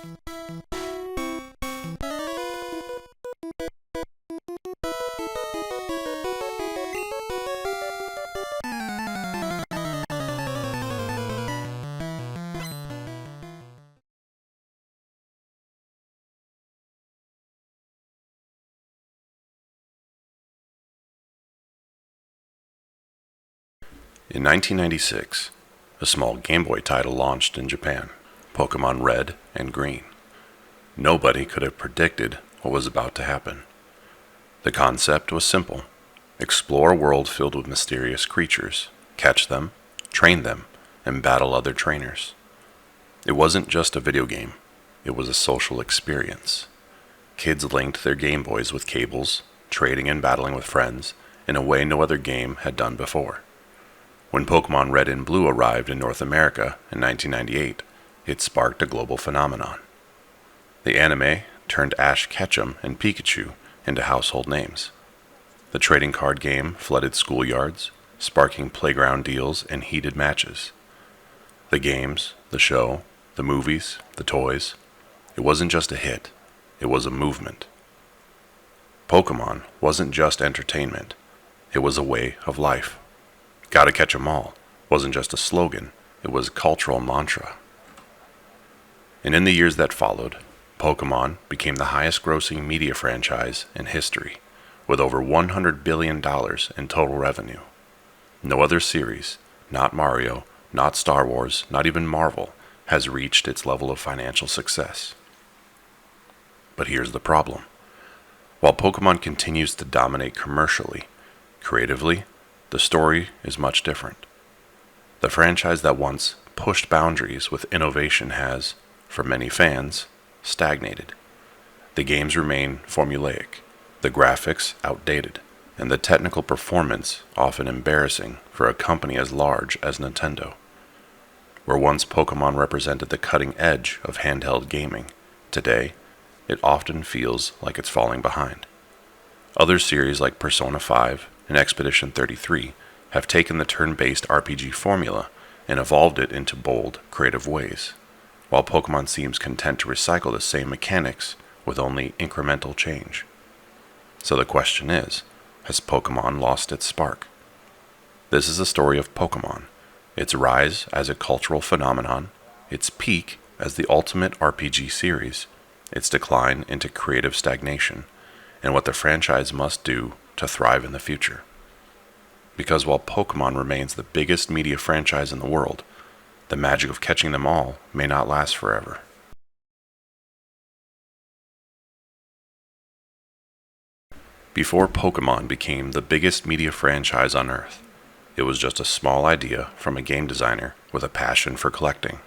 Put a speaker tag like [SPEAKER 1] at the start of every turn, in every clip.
[SPEAKER 1] In 1996, a small Game Boy title launched in Japan, Pokemon Red and Green. Nobody could have predicted what was about to happen. The concept was simple. Explore a world filled with mysterious creatures, catch them, train them, and battle other trainers. It wasn't just a video game, it was a social experience. Kids linked their Game Boys with cables, trading and battling with friends in a way no other game had done before. When Pokemon Red and Blue arrived in North America in 1998, it sparked a global phenomenon. The anime turned Ash Ketchum and Pikachu into household names. The trading card game flooded schoolyards, sparking playground deals and heated matches. The games, the show, the movies, the toys, it wasn't just a hit, it was a movement. Pokemon wasn't just entertainment, it was a way of life. Gotta catch 'em all wasn't just a slogan, it was a cultural mantra. And in the years that followed, Pokemon became the highest grossing media franchise in history, with over $100 billion in total revenue. No other series, not Mario, not Star Wars, not even Marvel, has reached its level of financial success. But here's the problem. While Pokemon continues to dominate commercially, creatively, the story is much different. The franchise that once pushed boundaries with innovation has, for many fans, stagnated. The games remain formulaic, the graphics outdated, and the technical performance often embarrassing for a company as large as Nintendo. Where once Pokemon represented the cutting edge of handheld gaming, today it often feels like it's falling behind. Other series like Persona 5 and Expedition 33 have taken the turn-based RPG formula and evolved it into bold, creative ways, while Pokemon seems content to recycle the same mechanics with only incremental change. So the question is, has Pokemon lost its spark? This is the story of Pokemon, its rise as a cultural phenomenon, its peak as the ultimate RPG series, its decline into creative stagnation, and what the franchise must do to thrive in the future. Because while Pokemon remains the biggest media franchise in the world, the magic of catching them all may not last forever. Before Pokemon became the biggest media franchise on Earth, it was just a small idea from a game designer with a passion for collecting.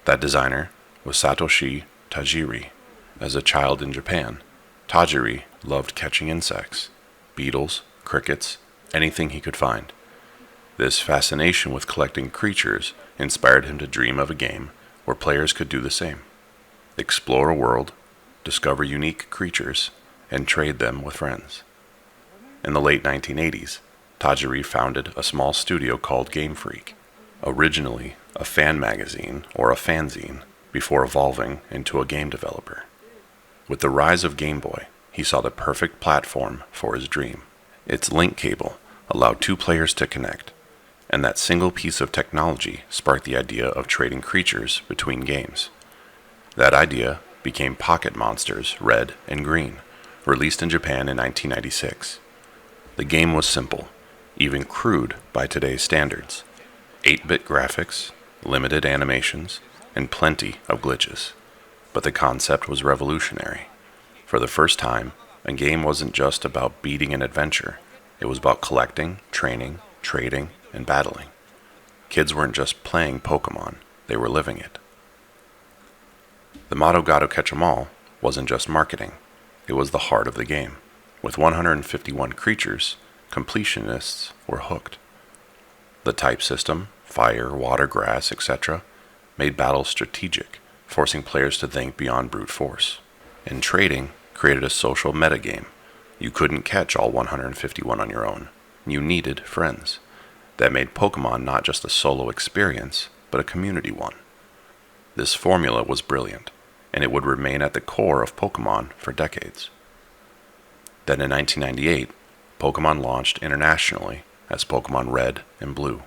[SPEAKER 1] That designer was Satoshi Tajiri. As a child in Japan, Tajiri loved catching insects, beetles, crickets, anything he could find. This fascination with collecting creatures inspired him to dream of a game where players could do the same. Explore a world, discover unique creatures, and trade them with friends. In the late 1980s, Tajiri founded a small studio called Game Freak, originally a fan magazine or a fanzine, before evolving into a game developer. With the rise of Game Boy, he saw the perfect platform for his dream. Its link cable allowed two players to connect, and that single piece of technology sparked the idea of trading creatures between games. That idea became Pocket Monsters Red and Green, released in Japan in 1996. The game was simple, even crude by today's standards. 8-bit graphics, limited animations, and plenty of glitches. But the concept was revolutionary. For the first time, a game wasn't just about beating an adventure. It was about collecting, training, trading, and battling. Kids weren't just playing Pokemon, they were living it. The motto "Gotta catch 'em all" wasn't just marketing. It was the heart of the game. With 151 creatures, completionists were hooked. The type system, fire, water, grass, etc., made battles strategic, forcing players to think beyond brute force. And trading created a social metagame. You couldn't catch all 151 on your own. You needed friends. That made Pokemon not just a solo experience, but a community one. This formula was brilliant, and it would remain at the core of Pokemon for decades. Then in 1998, Pokemon launched internationally as Pokemon Red and Blue.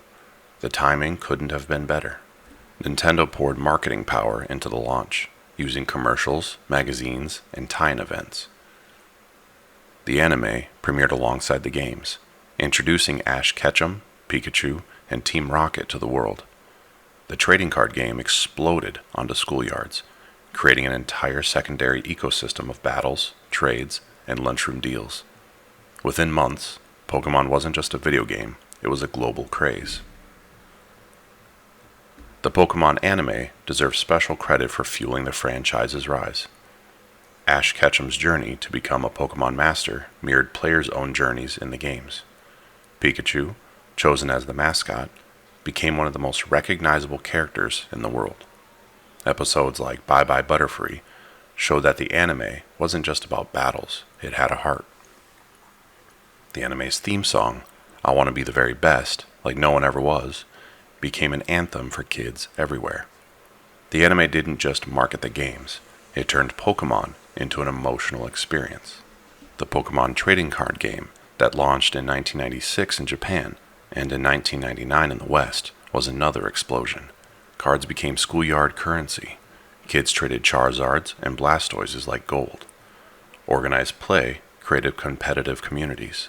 [SPEAKER 1] The timing couldn't have been better. Nintendo poured marketing power into the launch, using commercials, magazines, and tie-in events. The anime premiered alongside the games, introducing Ash Ketchum, Pikachu, and Team Rocket to the world. The trading card game exploded onto schoolyards, creating an entire secondary ecosystem of battles, trades, and lunchroom deals. Within months, Pokemon wasn't just a video game, it was a global craze. The Pokemon anime deserves special credit for fueling the franchise's rise. Ash Ketchum's journey to become a Pokemon master mirrored players' own journeys in the games. Pikachu, chosen as the mascot, became one of the most recognizable characters in the world. Episodes like Bye Bye Butterfree showed that the anime wasn't just about battles, it had a heart. The anime's theme song, I Want to Be the Very Best, like no one ever was, became an anthem for kids everywhere. The anime didn't just market the games, it turned Pokemon into an emotional experience. The Pokemon trading card game that launched in 1996 in Japan and in 1999 in the West was another explosion. Cards became schoolyard currency. Kids traded Charizards and Blastoises like gold. Organized play created competitive communities.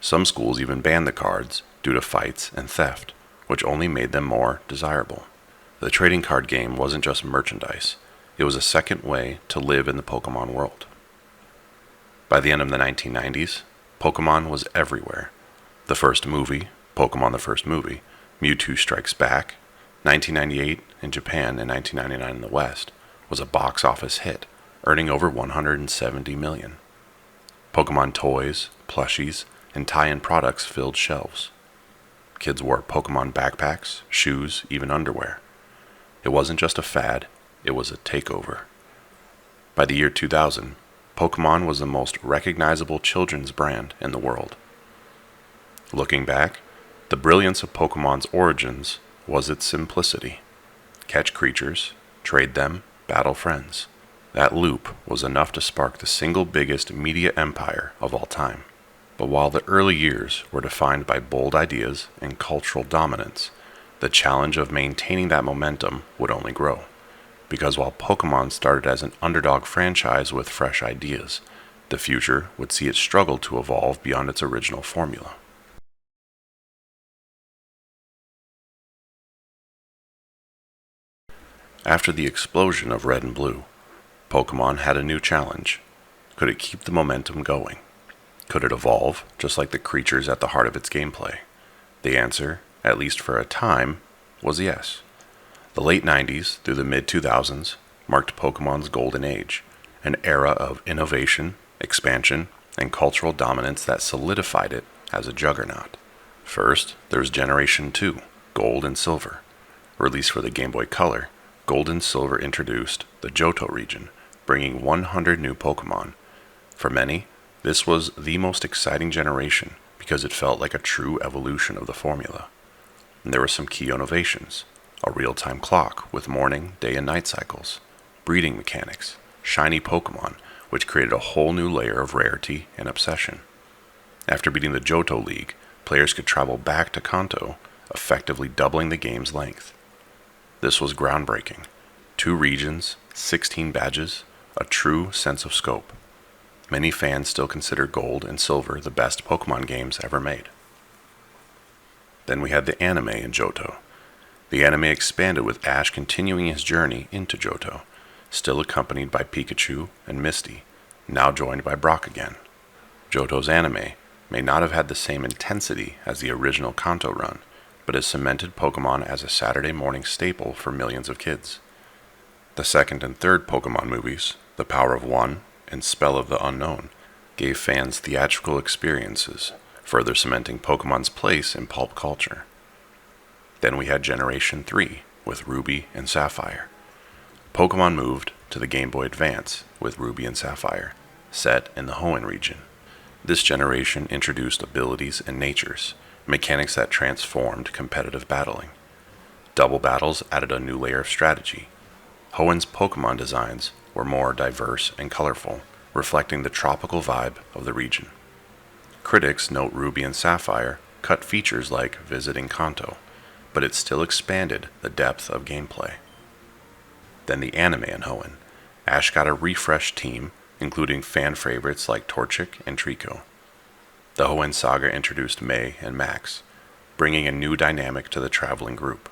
[SPEAKER 1] Some schools even banned the cards due to fights and theft, which only made them more desirable. The trading card game wasn't just merchandise, it was a second way to live in the Pokemon world. By the end of the 1990s, Pokemon was everywhere. The first movie, Pokemon the First Movie, Mewtwo Strikes Back, 1998 in Japan and 1999 in the West, was a box office hit, earning over $170 million. Pokemon toys, plushies, and tie-in products filled shelves. Kids wore Pokemon backpacks, shoes, even underwear. It wasn't just a fad, it was a takeover. By the year 2000, Pokemon was the most recognizable children's brand in the world. Looking back, the brilliance of Pokemon's origins was its simplicity. Catch creatures, trade them, battle friends. That loop was enough to spark the single biggest media empire of all time. But while the early years were defined by bold ideas and cultural dominance, the challenge of maintaining that momentum would only grow. Because while Pokemon started as an underdog franchise with fresh ideas, the future would see it struggle to evolve beyond its original formula. After the explosion of Red and Blue, Pokemon had a new challenge. Could it keep the momentum going? Could it evolve, just like the creatures at the heart of its gameplay? The answer, at least for a time, was yes. The late 90s through the mid-2000s marked Pokemon's golden age, an era of innovation, expansion, and cultural dominance that solidified it as a juggernaut. First, there was Generation 2, Gold and Silver. Released for the Game Boy Color, Gold and Silver introduced the Johto region, bringing 100 new Pokemon. For many, this was the most exciting generation because it felt like a true evolution of the formula. And there were some key innovations: a real-time clock with morning, day, and night cycles, breeding mechanics, shiny Pokemon, which created a whole new layer of rarity and obsession. After beating the Johto League, players could travel back to Kanto, effectively doubling the game's length. This was groundbreaking. 2 regions, 16 badges, a true sense of scope. Many fans still consider Gold and Silver the best Pokemon games ever made. Then we had the anime in Johto. The anime expanded with Ash continuing his journey into Johto, still accompanied by Pikachu and Misty, now joined by Brock again. Johto's anime may not have had the same intensity as the original Kanto run, but has cemented Pokemon as a Saturday morning staple for millions of kids. The second and third Pokemon movies, The Power of One and Spell of the Unknown, gave fans theatrical experiences, further cementing Pokemon's place in pulp culture. Then we had Generation 3 with Ruby and Sapphire. Pokemon moved to the Game Boy Advance with Ruby and Sapphire, set in the Hoenn region. This generation introduced abilities and natures, mechanics that transformed competitive battling. Double battles added a new layer of strategy. Hoenn's Pokemon designs were more diverse and colorful, reflecting the tropical vibe of the region. Critics note Ruby and Sapphire cut features like visiting Kanto, but it still expanded the depth of gameplay. Then the anime in Hoenn. Ash got a refreshed team, including fan favorites like Torchic and Trico. The Hoenn saga introduced May and Max, bringing a new dynamic to the traveling group.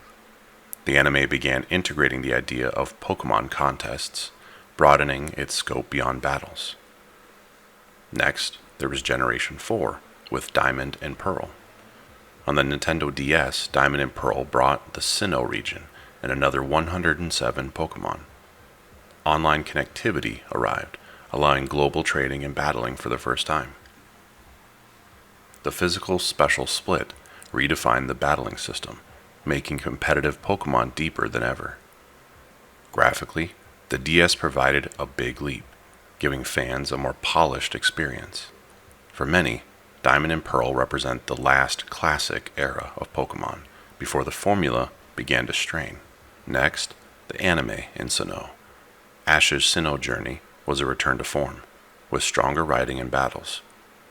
[SPEAKER 1] The anime began integrating the idea of Pokemon contests, broadening its scope beyond battles. Next, there was Generation 4, with Diamond and Pearl. On the Nintendo DS, Diamond and Pearl brought the Sinnoh region and another 107 Pokemon. Online connectivity arrived, allowing global trading and battling for the first time. The physical special split redefined the battling system, making competitive Pokemon deeper than ever. Graphically, the DS provided a big leap, giving fans a more polished experience. For many, Diamond and Pearl represent the last classic era of Pokemon, before the formula began to strain. Next, the anime in Sinnoh. Ash's Sinnoh journey was a return to form, with stronger writing and battles.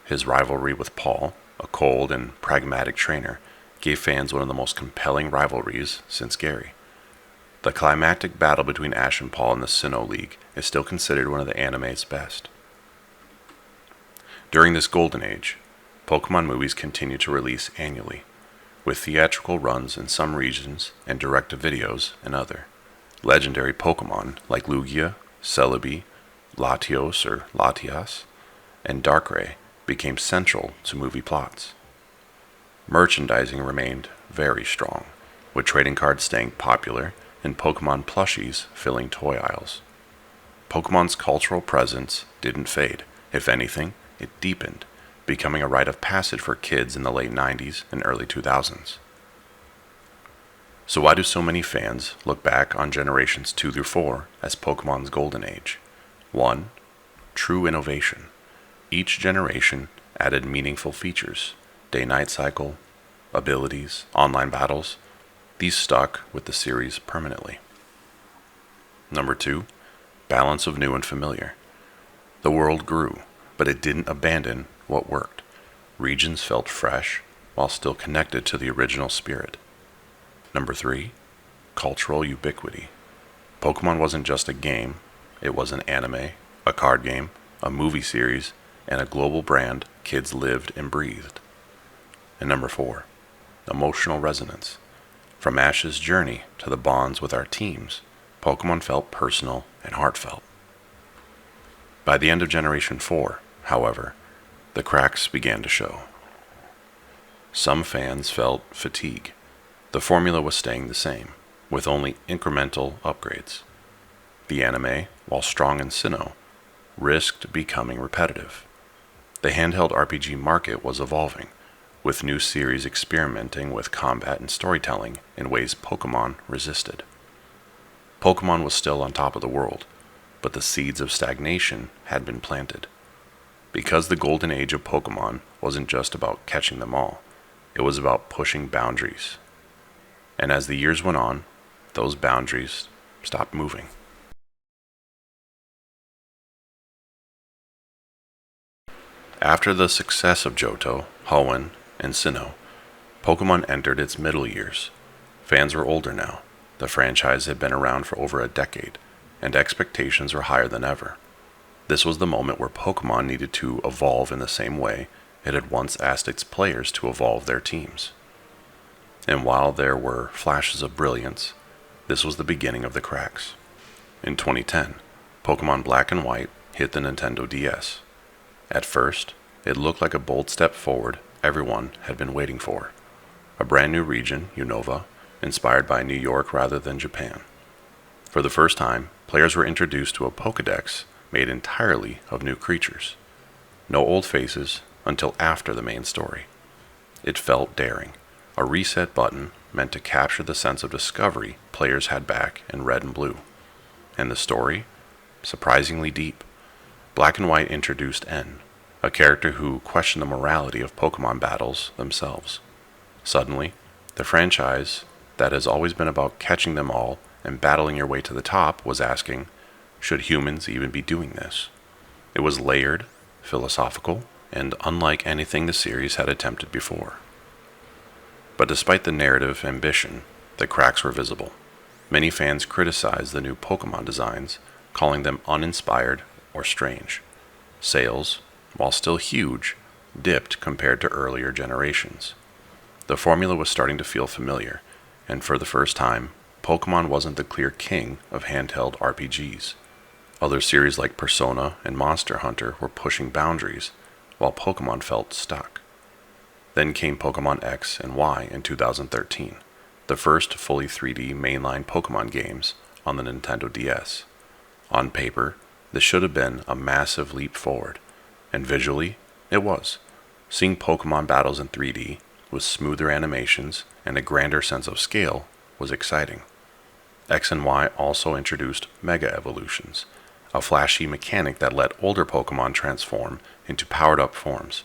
[SPEAKER 1] His rivalry with Paul, a cold and pragmatic trainer, gave fans one of the most compelling rivalries since Gary. The climactic battle between Ash and Paul in the Sinnoh League is still considered one of the anime's best. During this golden age, Pokemon movies continued to release annually, with theatrical runs in some regions and direct-to-videos in other. Legendary Pokemon like Lugia, Celebi, Latios or Latias, and Darkrai became central to movie plots. Merchandising remained very strong, with trading cards staying popular and Pokemon plushies filling toy aisles. Pokemon's cultural presence didn't fade. If anything, it deepened, becoming a rite of passage for kids in the late 90s and early 2000s. So why do so many fans look back on generations 2 through 4 as Pokemon's golden age? 1. True innovation. Each generation added meaningful features, day-night cycle, abilities, online battles. These stuck with the series permanently. Number 2. Balance of new and familiar. The world grew, but it didn't abandon what worked. Regions felt fresh, while still connected to the original spirit. Number 3. Cultural ubiquity. Pokemon wasn't just a game, it was an anime, a card game, a movie series, and a global brand kids lived and breathed. And number 4. Emotional resonance. From Ash's journey to the bonds with our teams, Pokemon felt personal and heartfelt. By the end of Generation 4, however, the cracks began to show. Some fans felt fatigue. The formula was staying the same, with only incremental upgrades. The anime, while strong in Sinnoh, risked becoming repetitive. The handheld RPG market was evolving, with new series experimenting with combat and storytelling in ways Pokemon resisted. Pokemon was still on top of the world, but the seeds of stagnation had been planted. Because the golden age of Pokemon wasn't just about catching them all, it was about pushing boundaries. And as the years went on, those boundaries stopped moving. After the success of Johto, Hoenn, and Sinnoh, Pokemon entered its middle years. Fans were older now. The franchise had been around for over a decade, and expectations were higher than ever. This was the moment where Pokemon needed to evolve in the same way it had once asked its players to evolve their teams. And while there were flashes of brilliance, this was the beginning of the cracks. In 2010, Pokemon Black and White hit the Nintendo DS. At first, it looked like a bold step forward everyone had been waiting for. A brand new region, Unova, inspired by New York rather than Japan. For the first time, players were introduced to a Pokédex made entirely of new creatures. No old faces until after the main story. It felt daring. A reset button meant to capture the sense of discovery players had back in Red and Blue. And the story? Surprisingly deep. Black and White introduced N, a character who questioned the morality of Pokemon battles themselves. Suddenly, the franchise that has always been about catching them all and battling your way to the top was asking, should humans even be doing this? It was layered, philosophical, and unlike anything the series had attempted before. But despite the narrative ambition, the cracks were visible. Many fans criticized the new Pokemon designs, calling them uninspired or strange. Sales, while still huge, dipped compared to earlier generations. The formula was starting to feel familiar, and for the first time, Pokemon wasn't the clear king of handheld RPGs. Other series like Persona and Monster Hunter were pushing boundaries, while Pokemon felt stuck. Then came Pokemon X and Y in 2013, the first fully 3D mainline Pokemon games on the Nintendo DS. On paper, this should have been a massive leap forward, and visually, it was. Seeing Pokemon battles in 3D, with smoother animations and a grander sense of scale, was exciting. X and Y also introduced Mega Evolutions, a flashy mechanic that let older Pokemon transform into powered-up forms,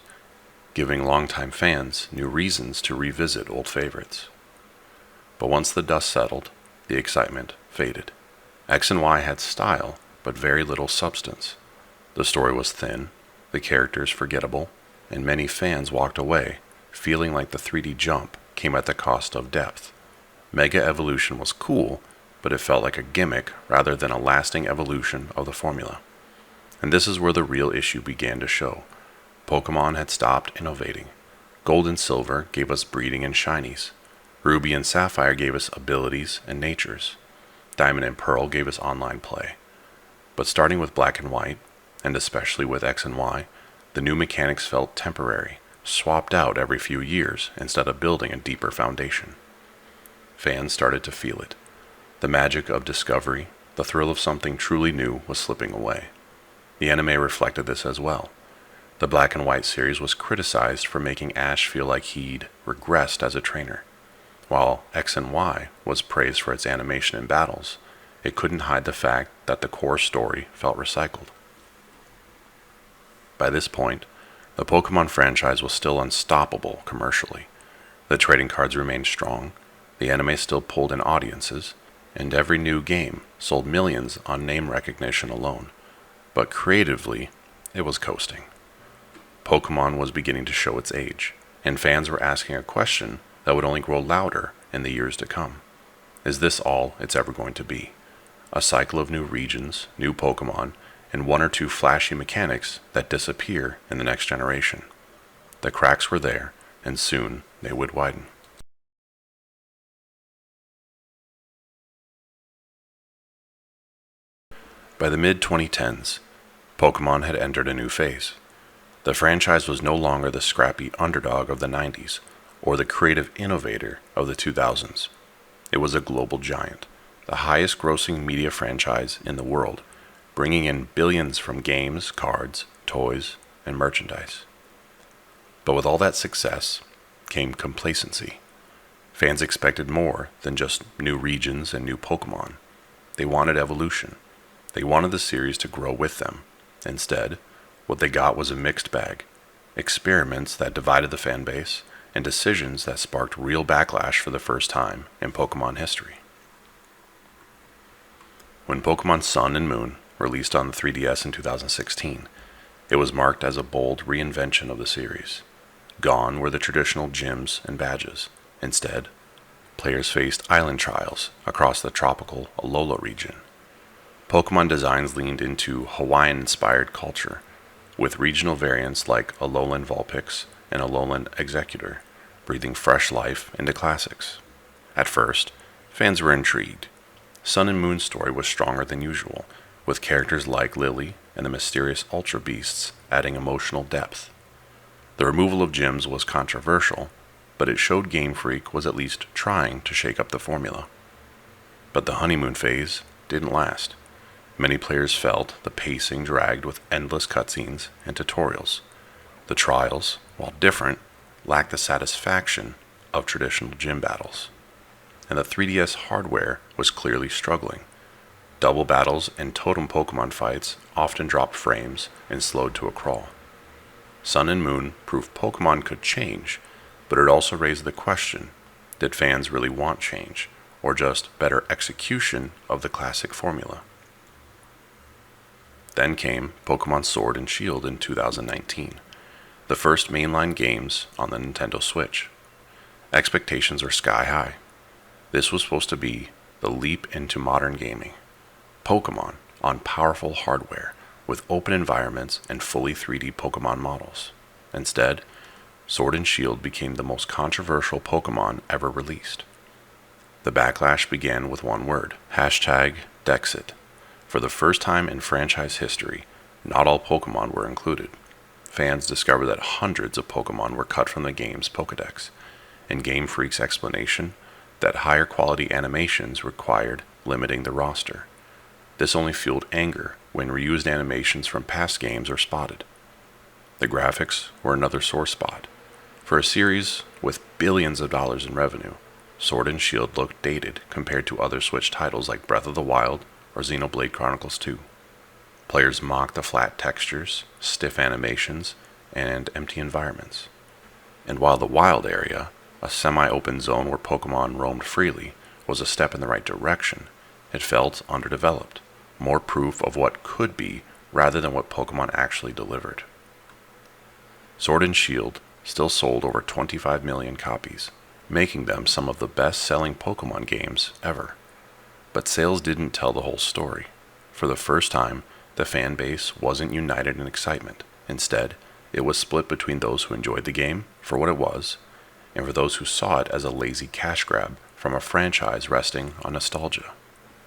[SPEAKER 1] giving longtime fans new reasons to revisit old favorites. But once the dust settled, the excitement faded. X and Y had style, but very little substance. The story was thin, the characters forgettable, and many fans walked away, feeling like the 3D jump came at the cost of depth. Mega Evolution was cool, but it felt like a gimmick rather than a lasting evolution of the formula. And this is where the real issue began to show. Pokemon had stopped innovating. Gold and Silver gave us breeding and shinies. Ruby and Sapphire gave us abilities and natures. Diamond and Pearl gave us online play. But starting with Black and White, and especially with X and Y, the new mechanics felt temporary, swapped out every few years instead of building a deeper foundation. Fans started to feel it. The magic of discovery, the thrill of something truly new was slipping away. The anime reflected this as well. The Black and White series was criticized for making Ash feel like he'd regressed as a trainer. While X and Y was praised for its animation and battles, it couldn't hide the fact that the core story felt recycled. By this point, the Pokemon franchise was still unstoppable commercially. The trading cards remained strong, the anime still pulled in audiences, and every new game sold millions on name recognition alone. But creatively, it was coasting. Pokemon was beginning to show its age, and fans were asking a question that would only grow louder in the years to come. Is this all it's ever going to be? A cycle of new regions, new Pokemon, and one or two flashy mechanics that disappear in the next generation. The cracks were there, and soon they would widen. By the mid-2010s, Pokemon had entered a new phase. The franchise was no longer the scrappy underdog of the 90s, or the creative innovator of the 2000s. It was a global giant, the highest-grossing media franchise in the world, bringing in billions from games, cards, toys, and merchandise. But with all that success came complacency. Fans expected more than just new regions and new Pokemon. They wanted evolution. They wanted the series to grow with them. Instead, what they got was a mixed bag. Experiments that divided the fan base, and decisions that sparked real backlash for the first time in Pokemon history. When Pokemon Sun and Moon released on the 3DS in 2016, it was marked as a bold reinvention of the series. Gone were the traditional gyms and badges. Instead, players faced island trials across the tropical Alola region. Pokemon designs leaned into Hawaiian-inspired culture, with regional variants like Alolan Vulpix and Alolan Executor, breathing fresh life into classics. At first, fans were intrigued. Sun and Moon's story was stronger than usual, with characters like Lily and the mysterious Ultra Beasts adding emotional depth. The removal of gyms was controversial, but it showed Game Freak was at least trying to shake up the formula. But the honeymoon phase didn't last. Many players felt the pacing dragged with endless cutscenes and tutorials. The trials, while different, lacked the satisfaction of traditional gym battles. And the 3DS hardware was clearly struggling. Double battles and totem Pokemon fights often dropped frames and slowed to a crawl. Sun and Moon proved Pokemon could change, but it also raised the question, did fans really want change, or just better execution of the classic formula. Then came Pokemon Sword and Shield in 2019, the first mainline games on the Nintendo Switch. Expectations were sky high. This was supposed to be the leap into modern gaming. Pokemon on powerful hardware with open environments and fully 3D Pokemon models. Instead, Sword and Shield became the most controversial Pokemon ever released. The backlash began with one word, #Dexit. For the first time in franchise history, not all Pokemon were included. Fans discovered that hundreds of Pokemon were cut from the game's Pokédex, and Game Freak's explanation that higher quality animations required limiting the roster. This only fueled anger when reused animations from past games were spotted. The graphics were another sore spot. For a series with billions of dollars in revenue, Sword and Shield looked dated compared to other Switch titles like Breath of the Wild or Xenoblade Chronicles 2. Players mocked the flat textures, stiff animations, and empty environments. And while the wild area, a semi-open zone where Pokemon roamed freely, was a step in the right direction, it felt underdeveloped, more proof of what could be rather than what Pokemon actually delivered. Sword and Shield still sold over 25 million copies, making them some of the best-selling Pokemon games ever. But sales didn't tell the whole story. For the first time, the fan base wasn't united in excitement. Instead, it was split between those who enjoyed the game for what it was, and for those who saw it as a lazy cash grab from a franchise resting on nostalgia.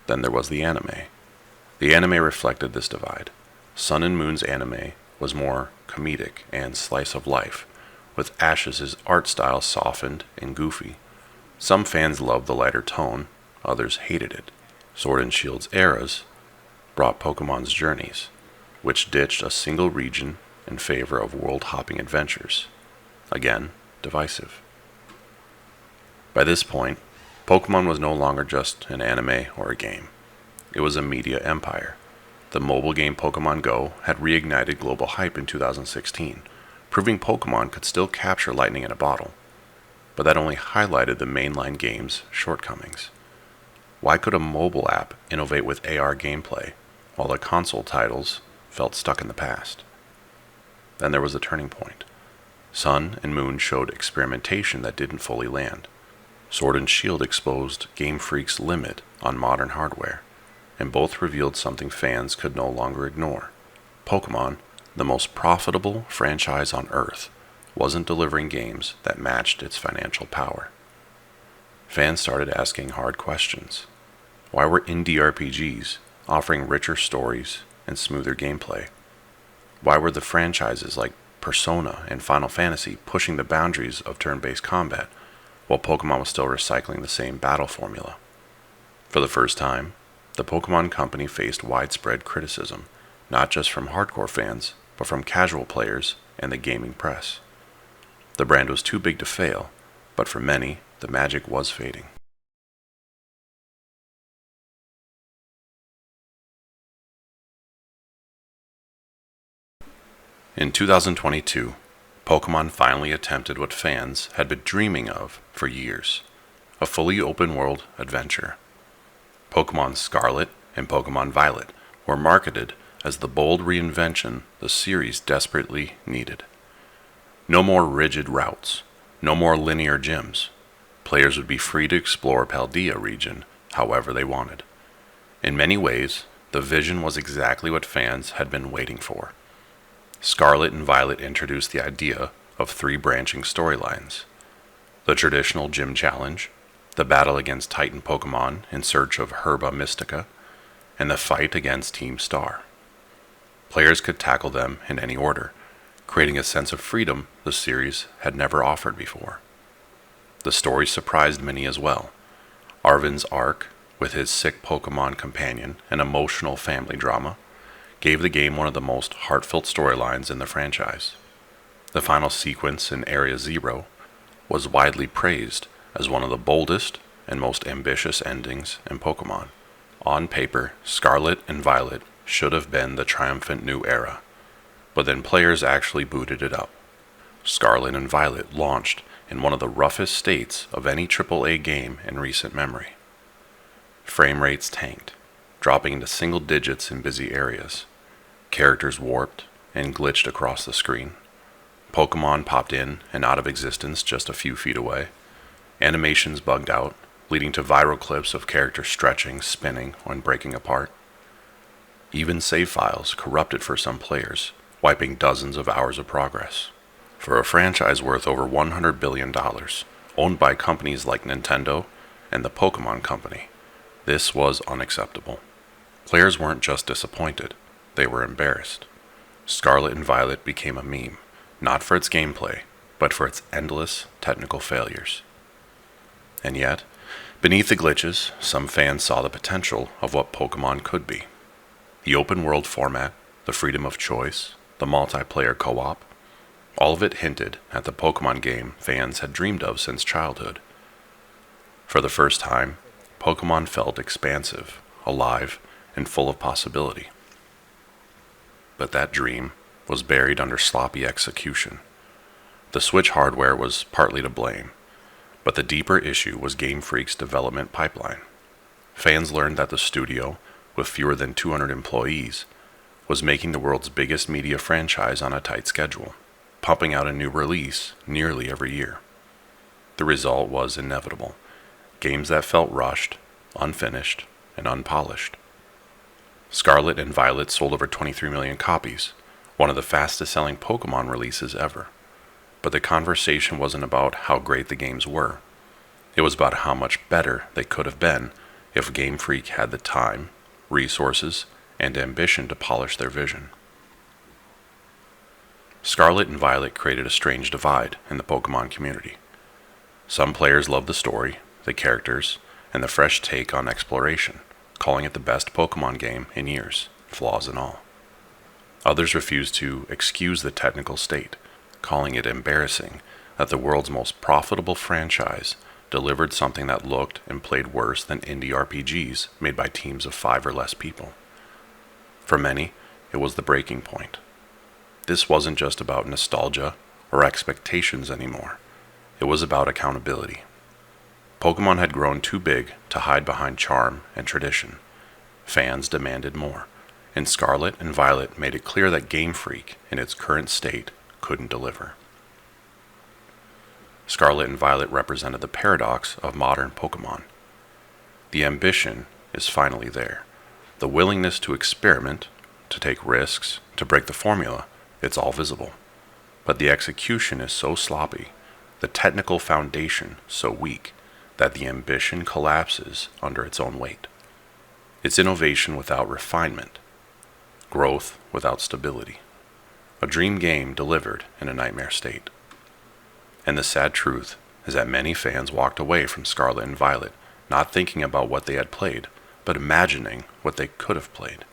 [SPEAKER 1] Then there was the anime. The anime reflected this divide. Sun and Moon's anime was more comedic and slice of life, with Ash's art style softened and goofy. Some fans loved the lighter tone, others hated it. Sword and Shield's eras brought Pokemon's journeys, which ditched a single region in favor of world-hopping adventures. Again, divisive. By this point, Pokemon was no longer just an anime or a game. It was a media empire. The mobile game Pokemon Go had reignited global hype in 2016, proving Pokemon could still capture lightning in a bottle. But that only highlighted the mainline game's shortcomings. Why could a mobile app innovate with AR gameplay, while the console titles felt stuck in the past? Then there was a turning point. Sun and Moon showed experimentation that didn't fully land. Sword and Shield exposed Game Freak's limit on modern hardware, and both revealed something fans could no longer ignore. Pokemon, the most profitable franchise on Earth, wasn't delivering games that matched its financial power. Fans started asking hard questions. Why were indie RPGs offering richer stories and smoother gameplay? Why were the franchises like Persona and Final Fantasy pushing the boundaries of turn-based combat, while Pokemon was still recycling the same battle formula? For the first time, the Pokemon Company faced widespread criticism, not just from hardcore fans, but from casual players and the gaming press. The brand was too big to fail, but for many, the magic was fading. In 2022, Pokemon finally attempted what fans had been dreaming of for years: a fully open-world adventure. Pokemon Scarlet and Pokemon Violet were marketed as the bold reinvention the series desperately needed. No more rigid routes, no more linear gyms. Players would be free to explore Paldea region however they wanted. In many ways, the vision was exactly what fans had been waiting for. Scarlet and Violet introduced the idea of 3 branching storylines: the traditional gym challenge, the battle against Titan Pokemon in search of Herba Mystica, and the fight against Team Star. Players could tackle them in any order, creating a sense of freedom the series had never offered before. The story surprised many as well. Arven's arc, with his sick Pokemon companion and emotional family drama, gave the game one of the most heartfelt storylines in the franchise. The final sequence in Area Zero was widely praised as one of the boldest and most ambitious endings in Pokemon. On paper, Scarlet and Violet should have been the triumphant new era, but then players actually booted it up. Scarlet and Violet launched in one of the roughest states of any AAA game in recent memory. Frame rates tanked, dropping into single digits in busy areas. Characters warped and glitched across the screen. Pokemon popped in and out of existence just a few feet away. Animations bugged out, leading to viral clips of characters stretching, spinning, and breaking apart. Even save files corrupted for some players, wiping dozens of hours of progress. For a franchise worth over $100 billion, owned by companies like Nintendo and the Pokemon Company, this was unacceptable. Players weren't just disappointed, they were embarrassed. Scarlet and Violet became a meme, not for its gameplay, but for its endless technical failures. And yet, beneath the glitches, some fans saw the potential of what Pokemon could be. The open world format, the freedom of choice, the multiplayer co-op, all of it hinted at the Pokemon game fans had dreamed of since childhood. For the first time, Pokemon felt expansive, alive, and full of possibility. But that dream was buried under sloppy execution. The Switch hardware was partly to blame, but the deeper issue was Game Freak's development pipeline. Fans learned that the studio, with fewer than 200 employees, was making the world's biggest media franchise on a tight schedule, pumping out a new release nearly every year. The result was inevitable: games that felt rushed, unfinished, and unpolished. Scarlet and Violet sold over 23 million copies, one of the fastest-selling Pokemon releases ever. But the conversation wasn't about how great the games were. It was about how much better they could have been if Game Freak had the time, resources, and ambition to polish their vision. Scarlet and Violet created a strange divide in the Pokemon community. Some players loved the story, the characters, and the fresh take on exploration, calling it the best Pokemon game in years, flaws and all. Others refused to excuse the technical state, calling it embarrassing that the world's most profitable franchise delivered something that looked and played worse than indie RPGs made by teams of 5 or less people. For many, it was the breaking point. This wasn't just about nostalgia or expectations anymore. It was about accountability. Pokemon had grown too big to hide behind charm and tradition. Fans demanded more, and Scarlet and Violet made it clear that Game Freak, in its current state, couldn't deliver. Scarlet and Violet represented the paradox of modern Pokemon. The ambition is finally there. The willingness to experiment, to take risks, to break the formula, it's all visible. But the execution is so sloppy, the technical foundation so weak, that the ambition collapses under its own weight. It's innovation without refinement, growth without stability. A dream game delivered in a nightmare state. And the sad truth is that many fans walked away from Scarlet and Violet not thinking about what they had played, but imagining what they could have played.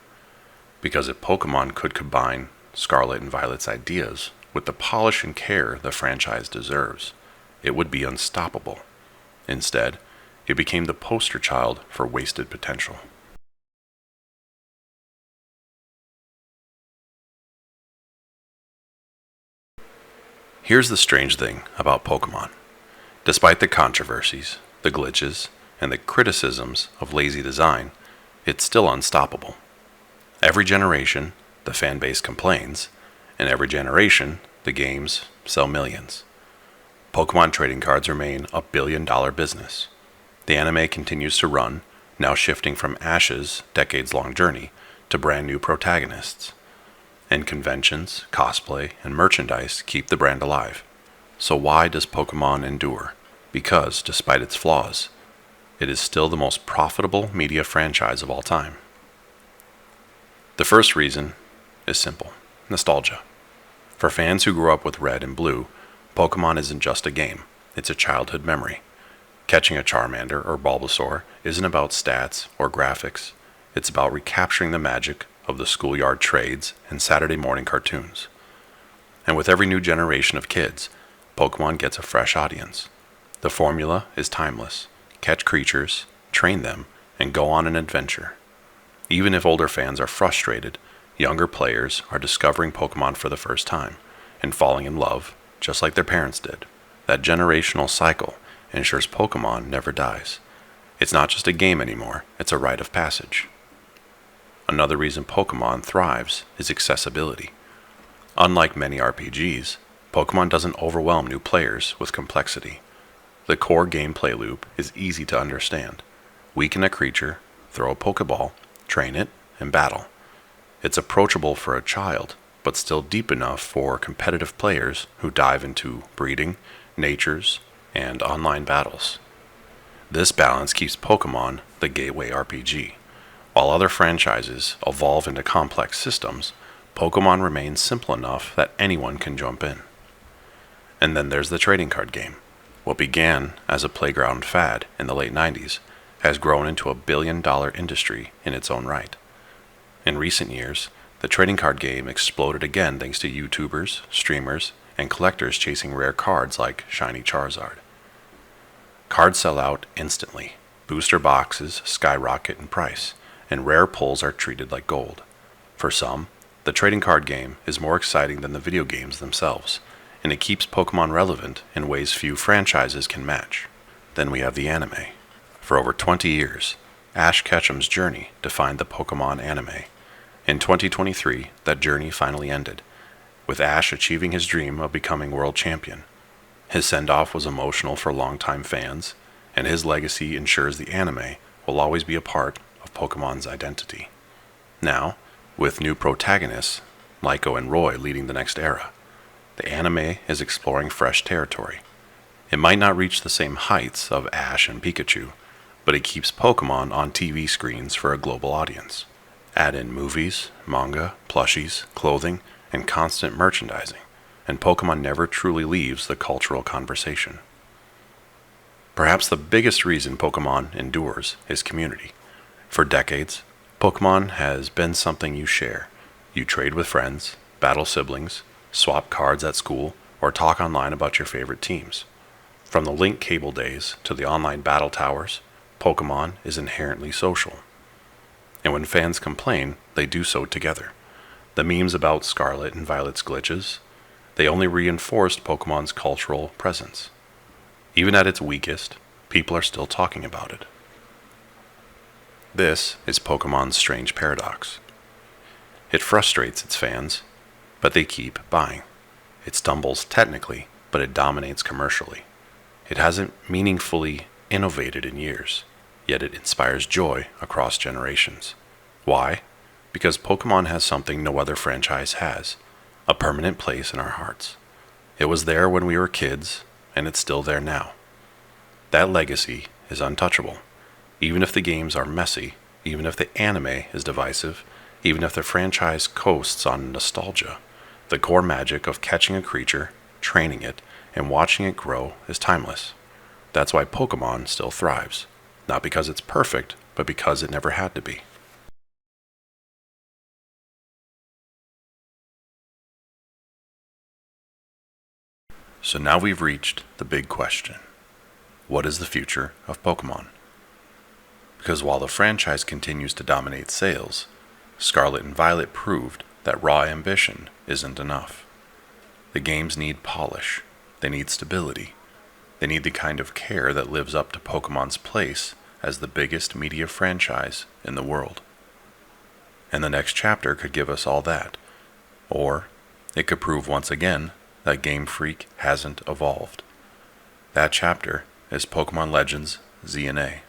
[SPEAKER 1] Because if Pokemon could combine Scarlet and Violet's ideas with the polish and care the franchise deserves, it would be unstoppable. Instead, it became the poster child for wasted potential. Here's the strange thing about Pokemon. Despite the controversies, the glitches, and the criticisms of lazy design, it's still unstoppable. Every generation, the fan base complains, and every generation, the games sell millions. Pokemon trading cards remain a billion-dollar business. The anime continues to run, now shifting from Ash's decades-long journey to brand new protagonists. And conventions, cosplay, and merchandise keep the brand alive. So why does Pokemon endure? Because, despite its flaws, it is still the most profitable media franchise of all time. The first reason is simple: nostalgia. For fans who grew up with Red and Blue, Pokemon isn't just a game, it's a childhood memory. Catching a Charmander or Bulbasaur isn't about stats or graphics, it's about recapturing the magic of the schoolyard trades and Saturday morning cartoons. And with every new generation of kids, Pokemon gets a fresh audience. The formula is timeless: catch creatures, train them, and go on an adventure. Even if older fans are frustrated, younger players are discovering Pokemon for the first time and falling in love, just like their parents did. That generational cycle ensures Pokemon never dies. It's not just a game anymore, it's a rite of passage. Another reason Pokemon thrives is accessibility. Unlike many RPGs, Pokemon doesn't overwhelm new players with complexity. The core gameplay loop is easy to understand. Weaken a creature, throw a Pokeball, train it, and battle. It's approachable for a child, but still deep enough for competitive players who dive into breeding, natures, and online battles. This balance keeps Pokemon the gateway RPG. While other franchises evolve into complex systems, Pokemon remains simple enough that anyone can jump in. And then there's the trading card game. What began as a playground fad in the late 90s has grown into a billion-dollar industry in its own right. In recent years, the trading card game exploded again thanks to YouTubers, streamers, and collectors chasing rare cards like Shiny Charizard. Cards sell out instantly, booster boxes skyrocket in price, and rare pulls are treated like gold. For some, the trading card game is more exciting than the video games themselves, and it keeps Pokemon relevant in ways few franchises can match. Then we have the anime. For over 20 years, Ash Ketchum's journey defined the Pokemon anime. In 2023, that journey finally ended, with Ash achieving his dream of becoming world champion. His send-off was emotional for longtime fans, and his legacy ensures the anime will always be a part of Pokemon's identity. Now, with new protagonists, Liko and Roy leading the next era, the anime is exploring fresh territory. It might not reach the same heights of Ash and Pikachu, but it keeps Pokemon on TV screens for a global audience. Add in movies, manga, plushies, clothing, and constant merchandising, and Pokemon never truly leaves the cultural conversation. Perhaps the biggest reason Pokemon endures is community. For decades, Pokemon has been something you share. You trade with friends, battle siblings, swap cards at school, or talk online about your favorite teams. From the Link cable days to the online battle towers, Pokemon is inherently social. And when fans complain, they do so together. The memes about Scarlet and Violet's glitches, they only reinforced Pokemon's cultural presence. Even at its weakest, people are still talking about it. This is Pokemon's strange paradox. It frustrates its fans, but they keep buying. It stumbles technically, but it dominates commercially. It hasn't meaningfully innovated in years, yet it inspires joy across generations. Why? Because Pokemon has something no other franchise has, a permanent place in our hearts. It was there when we were kids, and it's still there now. That legacy is untouchable. Even if the games are messy, even if the anime is divisive, even if the franchise coasts on nostalgia, the core magic of catching a creature, training it, and watching it grow is timeless. That's why Pokemon still thrives. Not because it's perfect, but because it never had to be. So now we've reached the big question. What is the future of Pokemon? Because while the franchise continues to dominate sales, Scarlet and Violet proved that raw ambition isn't enough. The games need polish. They need stability. They need the kind of care that lives up to Pokemon's place as the biggest media franchise in the world. And the next chapter could give us all that. Or it could prove once again that Game Freak hasn't evolved. That chapter is Pokemon Legends Z&A.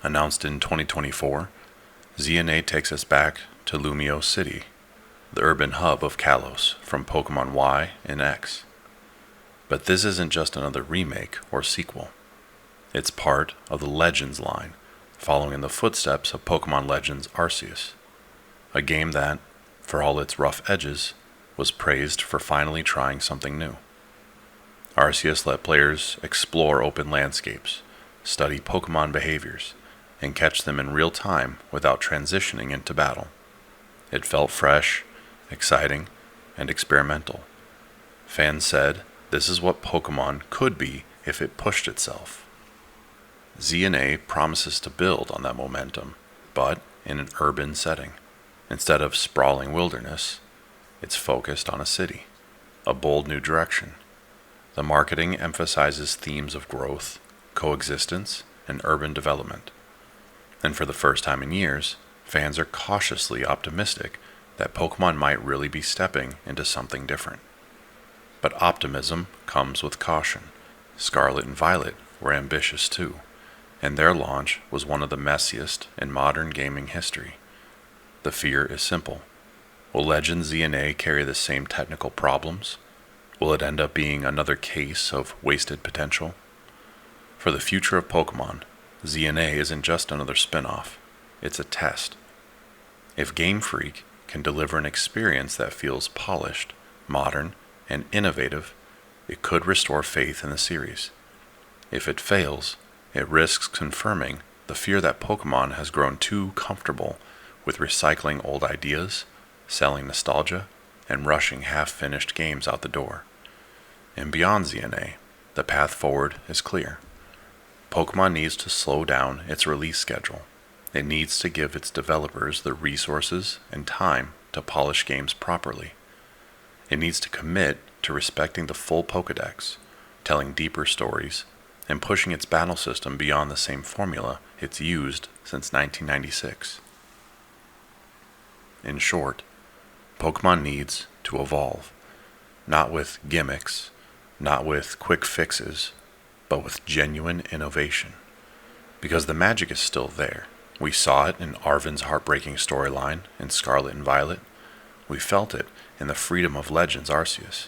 [SPEAKER 1] Announced in 2024, Z&A takes us back to Lumio City, the urban hub of Kalos from Pokemon Y and X. But this isn't just another remake or sequel. It's part of the Legends line, following in the footsteps of Pokemon Legends Arceus, a game that, for all its rough edges, was praised for finally trying something new. Arceus let players explore open landscapes, study Pokemon behaviors, and catch them in real time without transitioning into battle. It felt fresh, exciting, and experimental. Fans said this is what Pokemon could be if it pushed itself. Z&A promises to build on that momentum, but in an urban setting. Instead of sprawling wilderness, it's focused on a city, a bold new direction. The marketing emphasizes themes of growth, coexistence, and urban development. And for the first time in years, fans are cautiously optimistic that Pokemon might really be stepping into something different. But optimism comes with caution. Scarlet and Violet were ambitious too, and their launch was one of the messiest in modern gaming history. The fear is simple. Will Legends ZNA carry the same technical problems? Will it end up being another case of wasted potential? For the future of Pokemon, ZNA isn't just another spin-off. It's a test. If Game Freak can deliver an experience that feels polished, modern, and innovative, it could restore faith in the series. If it fails, it risks confirming the fear that Pokemon has grown too comfortable with recycling old ideas, selling nostalgia, and rushing half-finished games out the door. And beyond ZNA, the path forward is clear. Pokemon needs to slow down its release schedule. It needs to give its developers the resources and time to polish games properly. It needs to commit to respecting the full Pokédex, telling deeper stories, and pushing its battle system beyond the same formula it's used since 1996. In short, Pokemon needs to evolve, not with gimmicks, not with quick fixes, but with genuine innovation. Because the magic is still there. We saw it in Arven's heartbreaking storyline in Scarlet and Violet. We felt it in the freedom of Legends Arceus.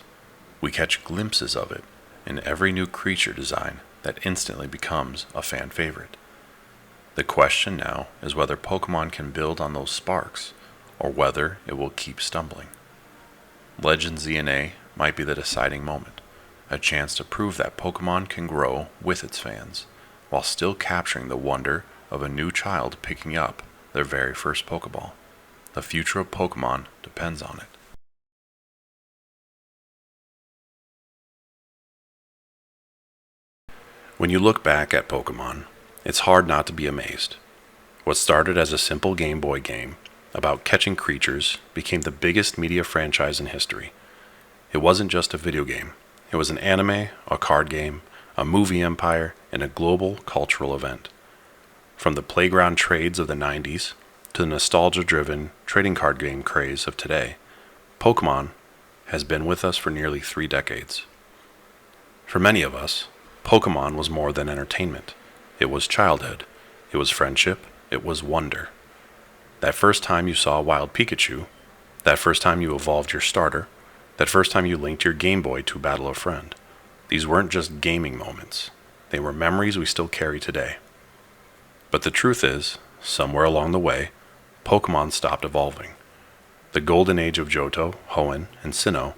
[SPEAKER 1] We catch glimpses of it in every new creature design that instantly becomes a fan favorite. The question now is whether Pokemon can build on those sparks, or whether it will keep stumbling. Legends ZNA might be the deciding moment, a chance to prove that Pokemon can grow with its fans, while still capturing the wonder of a new child picking up their very first Pokeball. The future of Pokemon depends on it. When you look back at Pokemon, it's hard not to be amazed. What started as a simple Game Boy game about catching creatures became the biggest media franchise in history. It wasn't just a video game. It was an anime, a card game, a movie empire, and a global cultural event. From the playground trades of the 90s to the nostalgia-driven trading card game craze of today, Pokemon has been with us for nearly 3 decades. For many of us, Pokemon was more than entertainment. It was childhood. It was friendship. It was wonder. That first time you saw a wild Pikachu, that first time you evolved your starter, that first time you linked your Game Boy to battle a friend. These weren't just gaming moments. They were memories we still carry today. But the truth is, somewhere along the way, Pokemon stopped evolving. The golden age of Johto, Hoenn, and Sinnoh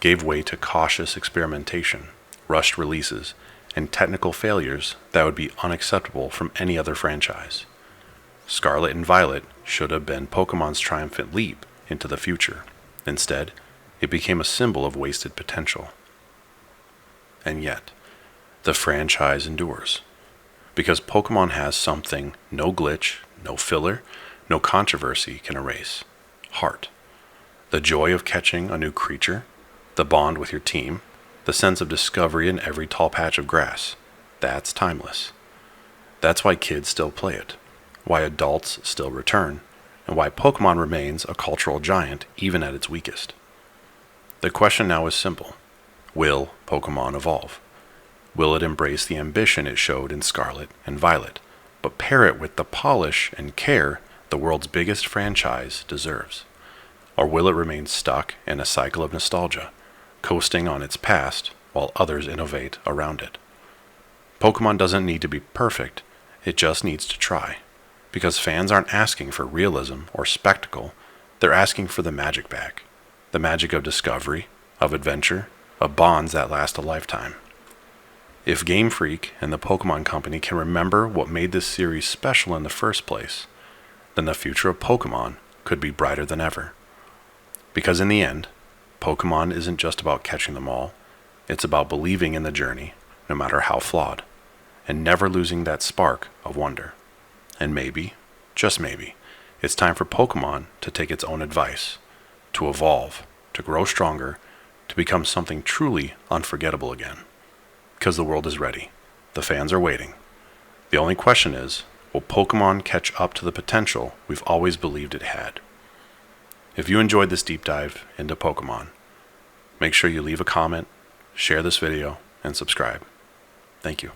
[SPEAKER 1] gave way to cautious experimentation, rushed releases, and technical failures that would be unacceptable from any other franchise. Scarlet and Violet should have been Pokemon's triumphant leap into the future. Instead, it became a symbol of wasted potential. And yet, the franchise endures. Because Pokemon has something no glitch, no filler, no controversy can erase. Heart. The joy of catching a new creature, the bond with your team, the sense of discovery in every tall patch of grass. That's timeless. That's why kids still play it, why adults still return, and why Pokemon remains a cultural giant even at its weakest. The question now is simple. Will Pokemon evolve? Will it embrace the ambition it showed in Scarlet and Violet, but pair it with the polish and care the world's biggest franchise deserves? Or will it remain stuck in a cycle of nostalgia, coasting on its past while others innovate around it? Pokemon doesn't need to be perfect, it just needs to try. Because fans aren't asking for realism or spectacle, they're asking for the magic back. The magic of discovery, of adventure, of bonds that last a lifetime. If Game Freak and the Pokemon Company can remember what made this series special in the first place, then the future of Pokemon could be brighter than ever. Because in the end, Pokemon isn't just about catching them all, it's about believing in the journey, no matter how flawed, and never losing that spark of wonder. And maybe, just maybe, it's time for Pokemon to take its own advice, to evolve, to grow stronger, to become something truly unforgettable again. Because the world is ready. The fans are waiting. The only question is, will Pokemon catch up to the potential we've always believed it had? If you enjoyed this deep dive into Pokemon, make sure you leave a comment, share this video, and subscribe. Thank you.